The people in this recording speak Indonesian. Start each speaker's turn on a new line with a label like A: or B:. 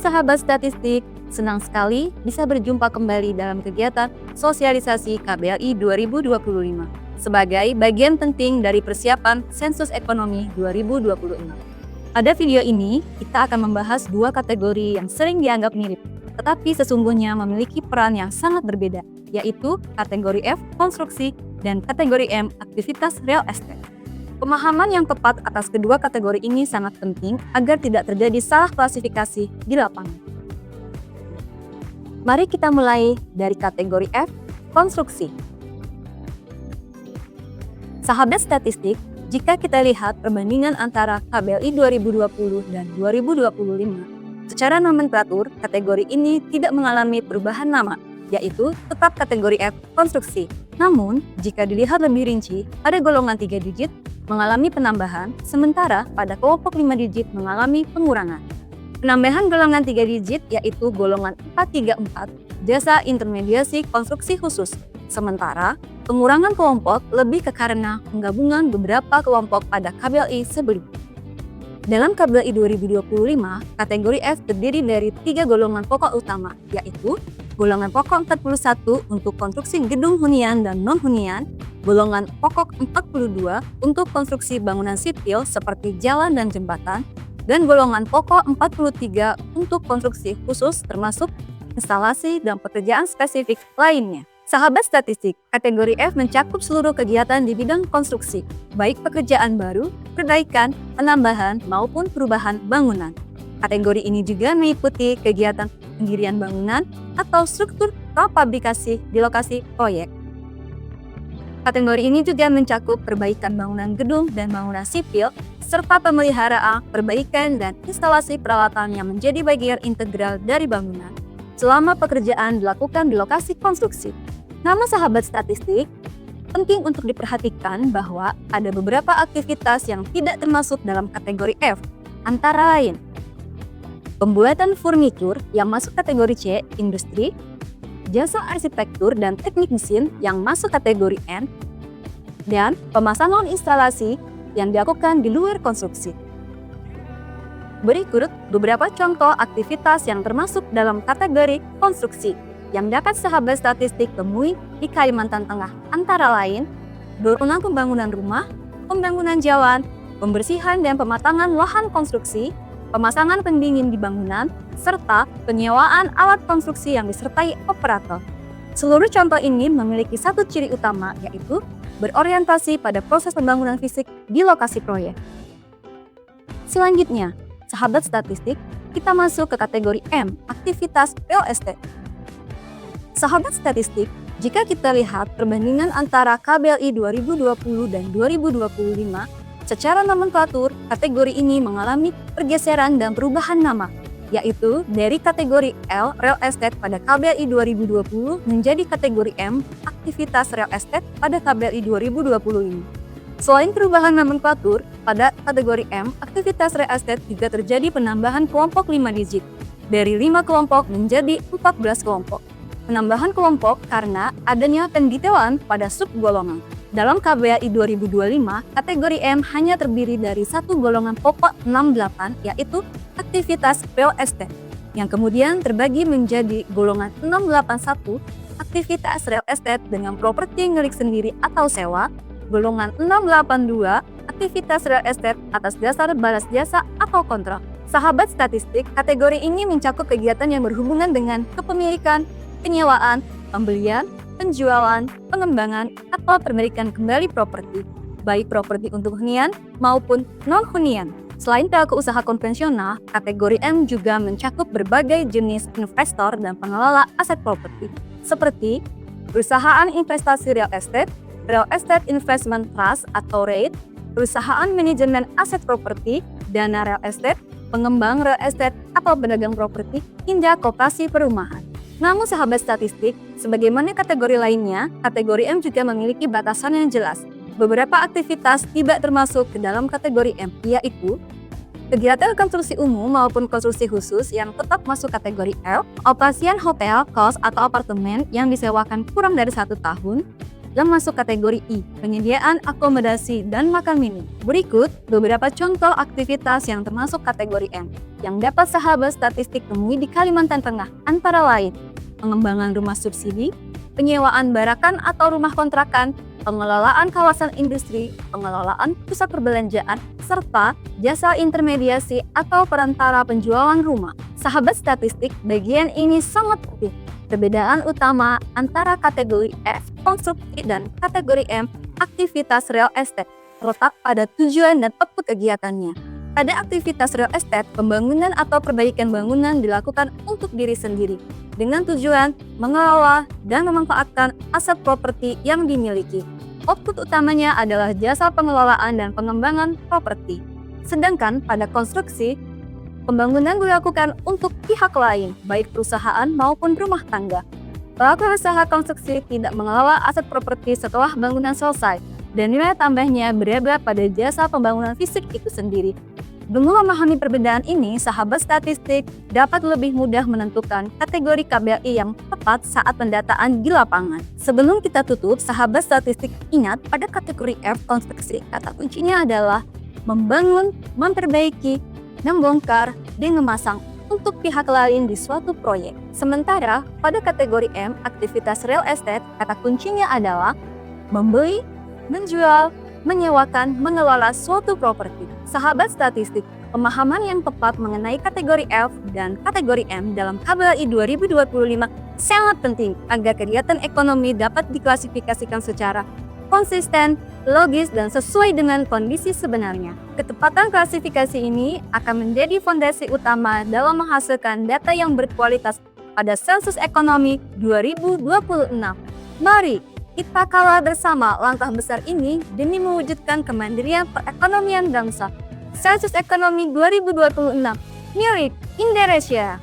A: sahabat statistik, senang sekali bisa berjumpa kembali dalam kegiatan sosialisasi KBLI 2025 sebagai bagian penting dari persiapan Sensus Ekonomi 2026. Pada video ini, kita akan membahas dua kategori yang sering dianggap mirip, tetapi sesungguhnya memiliki peran yang sangat berbeda, yaitu kategori F, konstruksi, dan kategori M, aktivitas real estate. Pemahaman yang tepat atas kedua kategori ini sangat penting agar tidak terjadi salah klasifikasi di lapangan. Mari kita mulai dari kategori F, konstruksi. Sahabat statistik, jika kita lihat perbandingan antara KBLI 2020 dan 2025, secara nomenklatur kategori ini tidak mengalami perubahan nama, yaitu tetap kategori F, konstruksi. Namun, jika dilihat lebih rinci, pada golongan 3 digit mengalami penambahan, sementara pada kelompok 5 digit mengalami pengurangan. Penambahan golongan 3 digit yaitu golongan 434, jasa intermediasi konstruksi khusus. Sementara, pengurangan kelompok lebih ke karena penggabungan beberapa kelompok pada KBLI sebelumnya. Dalam KBLI 2025, kategori F terdiri dari 3 golongan pokok utama, yaitu golongan pokok 41 untuk konstruksi gedung hunian dan non-hunian, golongan pokok 42 untuk konstruksi bangunan sipil seperti jalan dan jembatan, dan golongan pokok 43 untuk konstruksi khusus termasuk instalasi dan pekerjaan spesifik lainnya. Sahabat statistik, kategori F mencakup seluruh kegiatan di bidang konstruksi, baik pekerjaan baru, perbaikan, penambahan, maupun perubahan bangunan. Kategori ini juga mengikuti kegiatan pendirian bangunan atau struktur prefabrikasi di lokasi proyek. Kategori ini juga mencakup perbaikan bangunan gedung dan bangunan sipil, serta pemeliharaan, perbaikan, dan instalasi peralatan yang menjadi bagian integral dari bangunan selama pekerjaan dilakukan di lokasi konstruksi. Namun sahabat statistik, penting untuk diperhatikan bahwa ada beberapa aktivitas yang tidak termasuk dalam kategori F, antara lain pembuatan furnitur yang masuk kategori C, industri, jasa arsitektur dan teknik mesin yang masuk kategori N, dan pemasangan instalasi yang dilakukan di luar konstruksi. Berikut beberapa contoh aktivitas yang termasuk dalam kategori konstruksi yang dapat sahabat statistik temui di Kalimantan Tengah, antara lain bangunan pembangunan rumah, pembangunan jalan, pembersihan dan pematangan lahan konstruksi, pemasangan pendingin di bangunan, serta penyewaan alat konstruksi yang disertai operator. Seluruh contoh ini memiliki satu ciri utama, yaitu berorientasi pada proses pembangunan fisik di lokasi proyek. Selanjutnya, sahabat statistik, kita masuk ke kategori M, aktivitas real estate. Sahabat statistik, jika kita lihat perbandingan antara KBLI 2020 dan 2025, secara nomenklatur, kategori ini mengalami pergeseran dan perubahan nama, yaitu dari kategori L, real estate pada KBLI 2020 menjadi kategori M, aktivitas real estate pada KBLI 2025. Selain perubahan nomenklatur, pada kategori M, aktivitas real estate juga terjadi penambahan kelompok 5 digit, dari 5 kelompok menjadi 14 kelompok. Penambahan kelompok karena adanya pendetailan pada subgolongan. Dalam KBLI 2025, kategori M hanya terdiri dari satu golongan pokok 68, yaitu aktivitas real estate, yang kemudian terbagi menjadi golongan 681, aktivitas real estate dengan properti milik sendiri atau sewa, golongan 682, aktivitas real estate atas dasar balas jasa atau kontrak. Sahabat statistik, kategori ini mencakup kegiatan yang berhubungan dengan kepemilikan, penyewaan, pembelian, penjualan, pengembangan, atau pemilikan kembali properti, baik properti untuk hunian maupun non-hunian. Selain pelaku usaha konvensional, kategori M juga mencakup berbagai jenis investor dan pengelola aset properti, seperti perusahaan investasi real estate investment trust atau REIT, perusahaan manajemen aset properti, dana real estate, pengembang real estate atau pedagang properti, hingga koperasi perumahan. Namun sahabat statistik, sebagaimana kategori lainnya, kategori M juga memiliki batasan yang jelas. Beberapa aktivitas tidak termasuk ke dalam kategori M, yaitu kegiatan konstruksi umum maupun konstruksi khusus yang tetap masuk kategori L, operasian hotel, kos, atau apartemen yang disewakan kurang dari 1 tahun, yang masuk kategori I, penyediaan akomodasi dan makan minum. Berikut beberapa contoh aktivitas yang termasuk kategori M, yang dapat sahabat statistik temui di Kalimantan Tengah, antara lain pengembangan rumah subsidi, penyewaan barakan atau rumah kontrakan, pengelolaan kawasan industri, pengelolaan pusat perbelanjaan, serta jasa intermediasi atau perantara penjualan rumah. Sahabat statistik, bagian ini sangat penting. Perbedaan utama antara kategori F, konstruksi, dan kategori M, aktivitas real estate, terletak pada tujuan dan output kegiatannya. Pada aktivitas real estate, pembangunan atau perbaikan bangunan dilakukan untuk diri sendiri, dengan tujuan mengelola dan memanfaatkan aset properti yang dimiliki. Output utamanya adalah jasa pengelolaan dan pengembangan properti. Sedangkan pada konstruksi, pembangunan dilakukan untuk pihak lain, baik perusahaan maupun rumah tangga. Pelaku usaha konstruksi tidak mengelola aset properti setelah bangunan selesai, dan nilai tambahnya berada pada jasa pembangunan fisik itu sendiri. Dengan memahami perbedaan ini, sahabat statistik dapat lebih mudah menentukan kategori KBLI yang tepat saat pendataan di lapangan. Sebelum kita tutup, sahabat statistik ingat pada kategori F, konstruksi, kata kuncinya adalah membangun, memperbaiki, membongkar, dan memasang untuk pihak lain di suatu proyek. Sementara pada kategori M, aktivitas real estate, kata kuncinya adalah membeli, menjual, menyewakan, mengelola suatu properti. Sahabat statistik, pemahaman yang tepat mengenai kategori F dan kategori M dalam KBLI 2025 sangat penting agar kegiatan ekonomi dapat diklasifikasikan secara konsisten, logis, dan sesuai dengan kondisi sebenarnya. Ketepatan klasifikasi ini akan menjadi fondasi utama dalam menghasilkan data yang berkualitas pada sensus ekonomi 2026. Mari kita kawal bersama langkah besar ini demi mewujudkan kemandirian perekonomian bangsa. Sensus Ekonomi 2026 milik Indonesia.